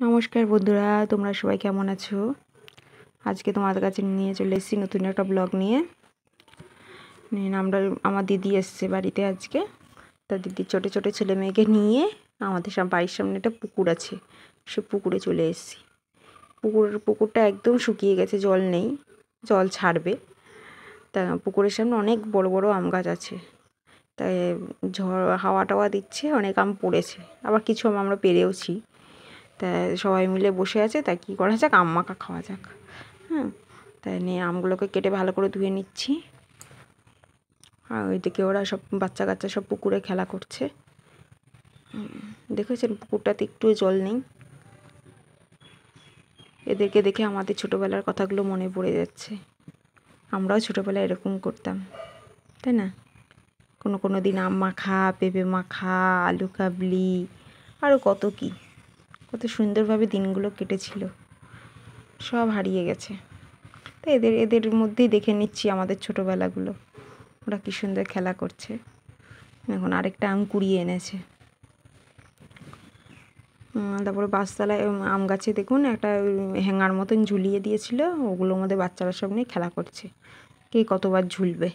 নমস্কার বন্ধুরা, তোমরা সবাই কেমন আছো? আজকে তোমাদের কাছে নিয়ে চলে এসেছি নতুন একটা ব্লগ নিয়ে। আমার দিদি এসছে বাড়িতে আজকে। তার দিদির ছোটো ছোটো ছেলে মেয়েকে নিয়ে আমাদের বাড়ির সামনে একটা পুকুর আছে, সে পুকুরে চলে এসেছি। পুকুরটা একদম শুকিয়ে গেছে, জল নেই, জল ছাড়বে। তা পুকুরের সামনে অনেক বড় বড় আম গাছ আছে, তাই ঝড় হাওয়া টাওয়া দিচ্ছে, অনেক আম পড়েছে, আবার কিছু আম আমরা পেরেওছি। তা সবাই মিলে বসে আছে, তাই কী করা যাক, আম মাখা খাওয়া যাক। তাই নিয়ে আমগুলোকে কেটে ভালো করে ধুয়ে নিচ্ছি। আর ওইদিকে ওরা সব বাচ্চা কাচ্চা সব পুকুরে খেলা করছে। দেখেছেন পুকুরটাতে একটুও জল নেই। এদেরকে দেখে আমাদের ছোটোবেলার কথাগুলো মনে পড়ে যাচ্ছে। আমরাও ছোটোবেলায় এরকম করতাম, তাই না? কোনো দিন আম মাখা, পেঁপে মাখা, আলু কাবলি, আরও কত কী, কত সুন্দরভাবে দিনগুলো কেটেছিল, সব হারিয়ে গেছে। তো এদের মধ্যেই দেখে নিচ্ছি আমাদের ছোটোবেলাগুলো, ওরা কী সুন্দর খেলা করছে। এখন আরেকটা আম কুড়িয়ে এনেছে। তারপরে গাছতলায় আম গাছে দেখুন একটা হ্যাঙ্গার মতন ঝুলিয়ে দিয়েছিল, ওগুলোর মধ্যে বাচ্চারা সব নিয়ে খেলা করছে, কে কতবার ঝুলবে।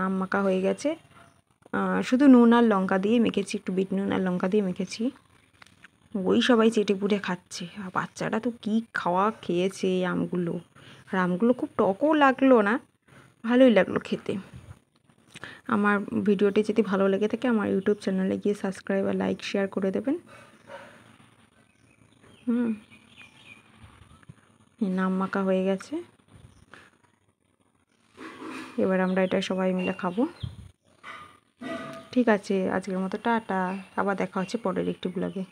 আম মাখা হয়ে গেছে, শুধু নুন আর লঙ্কা দিয়ে মেখেছি, একটু বিট নুন আর লঙ্কা দিয়ে মেখেছি। ওই সবাই চেটে পুটে খাচ্ছে, আর বাচ্চারা তো কী খেয়েছে আমগুলো। আর আমগুলো খুব টকও লাগলো না, ভালোই লাগলো খেতে। আমার ভিডিওটি যদি ভালো লেগে থাকে আমার ইউটিউব চ্যানেলে গিয়ে সাবস্ক্রাইব আর লাইক শেয়ার করে দেবেন। আম মাখা হয়ে গেছে, এবার আমরা এটা সবাই মিলে খাবো। ঠিক আছে, আজকের মতো টাটা, আবার দেখা হচ্ছে পরের একটি ব্লগে।